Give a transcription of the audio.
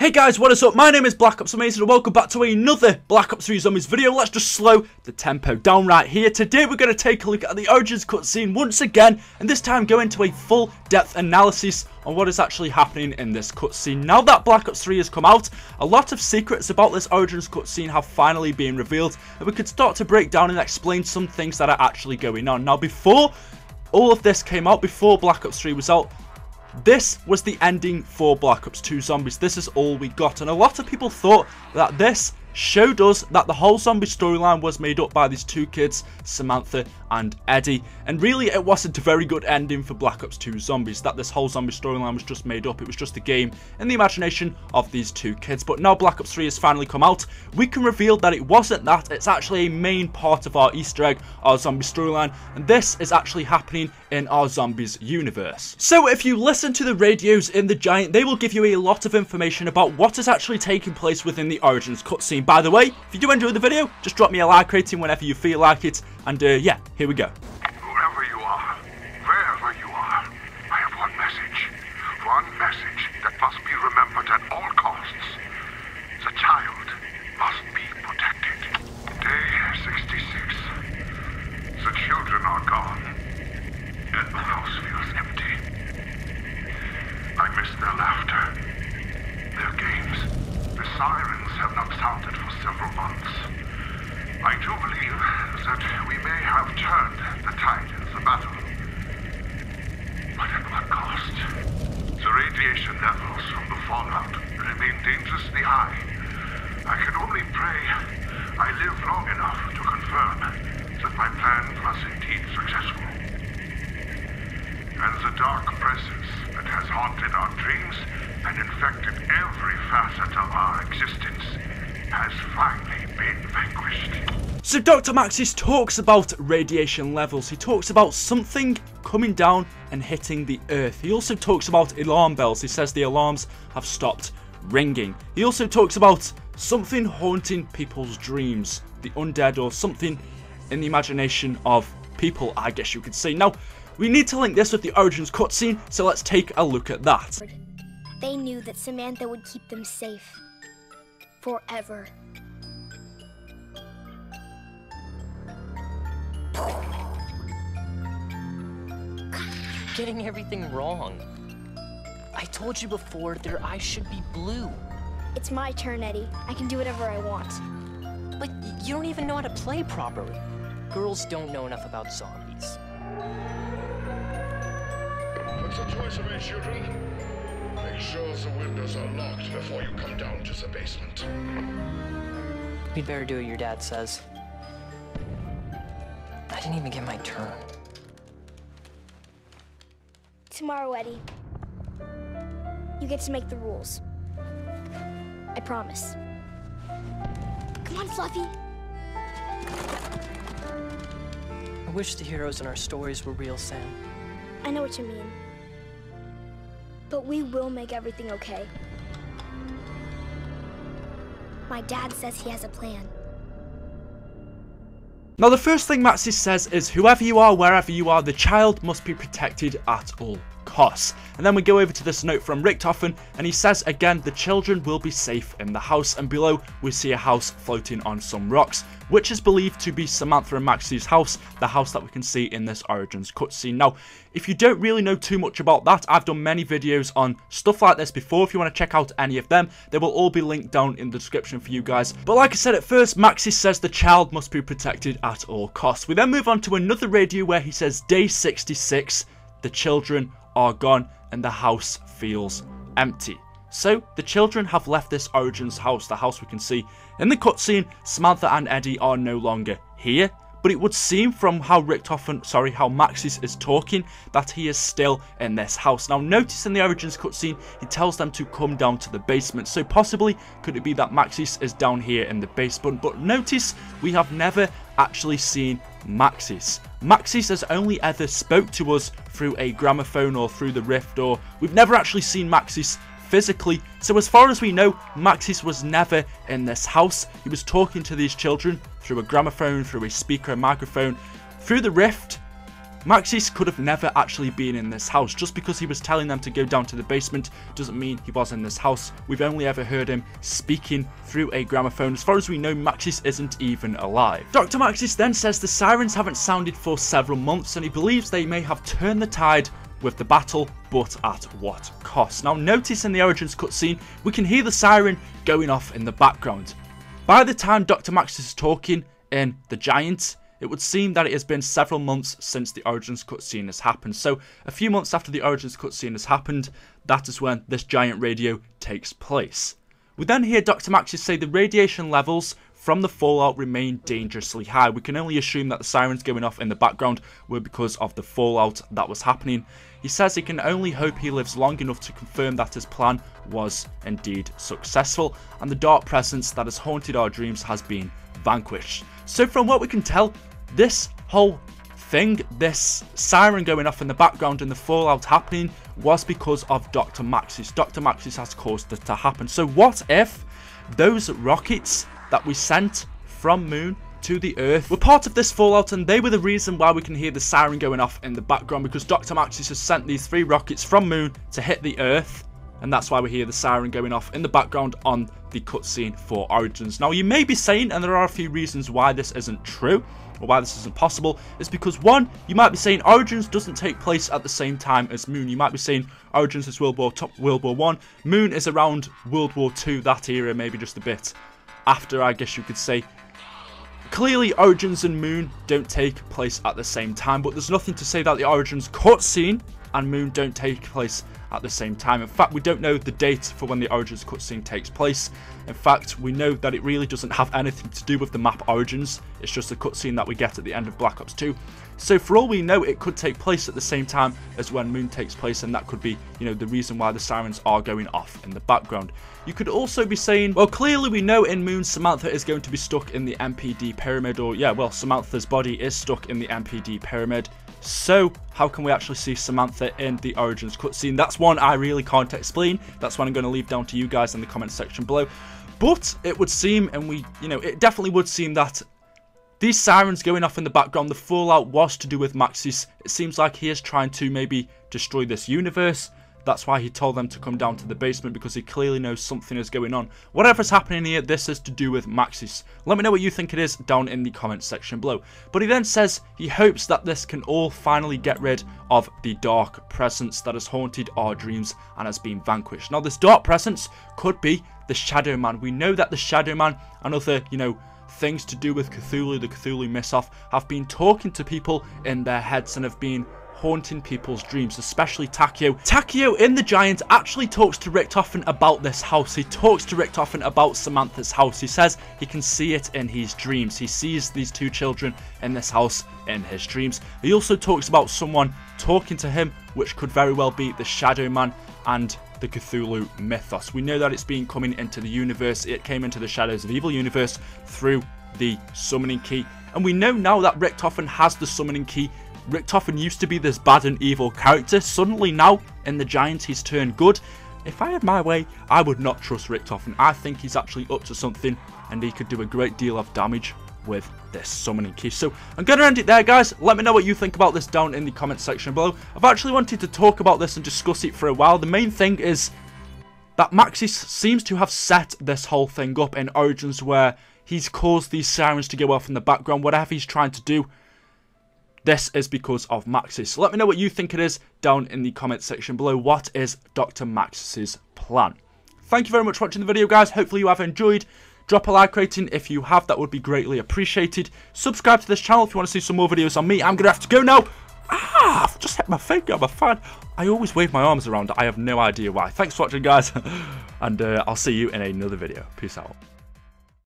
Hey guys, what is up? My name is BlackOpsAmazing and welcome back to another Black Ops 3 Zombies video. Let's just slow the tempo down right here. Today we're going to take a look at the Origins cutscene once again, and this time go into a full depth analysis on what is actually happening in this cutscene. Now that Black Ops 3 has come out, a lot of secrets about this Origins cutscene have finally been revealed, and we could start to break down and explain some things that are actually going on. Now before all of this came out, before Black Ops 3 was out, this was the ending for Black Ops 2 Zombies. This is all we got, and a lot of people thought that this showed us that the whole zombie storyline was made up by these two kids, Samantha and Eddie, and really it wasn't a very good ending for Black Ops 2 Zombies, that this whole zombie storyline was just made up. It was just a game in the imagination of these two kids. But now Black Ops 3 has finally come out, we can reveal that it wasn't that. It's actually a main part of our Easter egg, our zombie storyline, and this is actually happening in our Zombies universe. So if you listen to the radios in the Giant, they will give you a lot of information about what is actually taking place within the Origins cutscene. By the way, if you do enjoy the video, just drop me a like rating whenever you feel like it, and yeah, here we go. Whoever you are, wherever you are, I have one message that must be remembered at all costs. The child must be protected. Day 66. The children are gone, and the house feels empty. I miss their laughter, their games. The sirens have not sounded for several months. I do believe that we may have turned the tide in the battle. But at what cost? The radiation levels from the fallout remain dangerously high. I can only pray I live long enough to confirm that my plan was indeed successful. And the dark presence that has haunted our dreams and infected every facet of our existence has finally been vanquished. So Dr. Maxis talks about radiation levels. He talks about something coming down and hitting the earth. He also talks about alarm bells. He says the alarms have stopped ringing. He also talks about something haunting people's dreams, the undead, or something in the imagination of people, I guess you could say. Now, we need to link this with the Origins cutscene, so let's take a look at that. They knew that Samantha would keep them safe. Forever. Getting everything wrong. I told you before, their eyes should be blue. It's my turn, Eddie. I can do whatever I want. But you don't even know how to play properly. Girls don't know enough about zombies. What's the choice of it, children? Make sure the windows are locked before you come down to the basement. We'd better do what your dad says. I didn't even get my turn. Tomorrow, Eddie. You get to make the rules. I promise. Come on, Fluffy. I wish the heroes in our stories were real, Sam. I know what you mean. But we will make everything okay. My dad says he has a plan. Now the first thing Maxis says is, whoever you are, wherever you are, the child must be protected at all costs. And then we go over to this note from Richtofen, and he says again, the children will be safe in the house, and below we see a house floating on some rocks, which is believed to be Samantha and Max's house, the house that we can see in this Origins cutscene. Now, if you don't really know too much about that, I've done many videos on stuff like this before. If you want to check out any of them, they will all be linked down in the description for you guys. But like I said at first, Maxis says the child must be protected at all costs. We then move on to another radio where he says, day 66, the children are gone and the house feels empty. So the children have left this Origins house, the house we can see in the cutscene. Samantha and Eddie are no longer here, but it would seem from how how Maxis is talking that he is still in this house. Now notice in the Origins cutscene, he tells them to come down to the basement, so possibly could it be that Maxis is down here in the basement, but notice we have never actually seen Maxis. Maxis has only ever spoke to us through a gramophone or through the rift, or we've never actually seen Maxis physically. So as far as we know, Maxis was never in this house. He was talking to these children through a gramophone, through a speaker, a microphone, through the rift, Maxis could have never actually been in this house. Just because he was telling them to go down to the basement doesn't mean he was in this house. We've only ever heard him speaking through a gramophone. As far as we know, Maxis isn't even alive. Dr. Maxis then says the sirens haven't sounded for several months, and he believes they may have turned the tide with the battle, but at what cost? Now notice in the Origins cutscene, we can hear the siren going off in the background. By the time Dr. Maxis is talking in the Giant, it would seem that it has been several months since the Origins cutscene has happened. So a few months after the Origins cutscene has happened, that is when this Giant radio takes place. We then hear Dr. Maxis say the radiation levels from the fallout remain dangerously high. We can only assume that the sirens going off in the background were because of the fallout that was happening. He says he can only hope he lives long enough to confirm that his plan was indeed successful, and the dark presence that has haunted our dreams has been vanquished. So from what we can tell, this whole thing, this siren going off in the background and the fallout happening, was because of Dr. Maxis. Dr. Maxis has caused it to happen. So what if those rockets that we sent from Moon to the Earth were part of this fallout, and they were the reason why we can hear the siren going off in the background, because Dr. Maxis has sent these 3 rockets from Moon to hit the Earth, and that's why we hear the siren going off in the background on the cutscene for Origins. Now you may be saying, and there are a few reasons why this isn't true, or why this isn't possible, is because one, you might be saying Origins doesn't take place at the same time as Moon. You might be saying Origins is World War I, Moon is around World War II, that era, maybe just a bit after, I guess you could say. Clearly Origins and Moon don't take place at the same time, but there's nothing to say that the Origins cutscene and Moon don't take place at the same time. In fact, we don't know the date for when the Origins cutscene takes place. In fact, we know that it really doesn't have anything to do with the map Origins. It's just a cutscene that we get at the end of Black Ops 2. So for all we know, it could take place at the same time as when Moon takes place, and that could be, you know, the reason why the sirens are going off in the background. You could also be saying, well, clearly we know in Moon Samantha is going to be stuck in the MPD pyramid, or yeah, well, Samantha's body is stuck in the MPD pyramid. So how can we actually see Samantha in the Origins cutscene? That's one I really can't explain. That's one I'm going to leave down to you guys in the comment section below. But it would seem, and it definitely would seem that these sirens going off in the background, the fallout was to do with Maxis. It seems like he is trying to maybe destroy this universe. That's why he told them to come down to the basement, because he clearly knows something is going on. Whatever's happening here, this is to do with Maxis. Let me know what you think it is down in the comments section below. But he then says he hopes that this can all finally get rid of the dark presence that has haunted our dreams and has been vanquished. Now, this dark presence could be the Shadow Man. We know that the Shadow Man and other, things to do with Cthulhu, the Cthulhu mythos, have been talking to people in their heads and have been haunting people's dreams, especially Takeo. Takeo in the Giant actually talks to Richtofen about this house. He talks to Richtofen about Samantha's house. He says he can see it in his dreams. He sees these 2 children in this house in his dreams. He also talks about someone talking to him, which could very well be the Shadow Man and the Cthulhu mythos. We know that it's been coming into the universe. It came into the Shadows of Evil universe through the summoning key, and we know now that Richtofen has the summoning key. Richtofen used to be this bad and evil character. Suddenly now, in the Giant, he's turned good. If I had my way, I would not trust Richtofen. I think he's actually up to something, and he could do a great deal of damage with this summoning key. So I'm going to end it there, guys. Let me know what you think about this down in the comment section below. I've actually wanted to talk about this and discuss it for a while. The main thing is that Maxis seems to have set this whole thing up in Origins, where he's caused these sirens to go off in the background. Whatever he's trying to do, this is because of Maxis. So let me know what you think it is down in the comment section below. What is Dr. Maxis's plan? Thank you very much for watching the video, guys. Hopefully you have enjoyed. Drop a like rating if you have. That would be greatly appreciated. Subscribe to this channel if you want to see some more videos on me. I'm going to have to go now. I've just hit my finger. I'm a fan. I always wave my arms around. I have no idea why. Thanks for watching, guys. And I'll see you in another video. Peace out.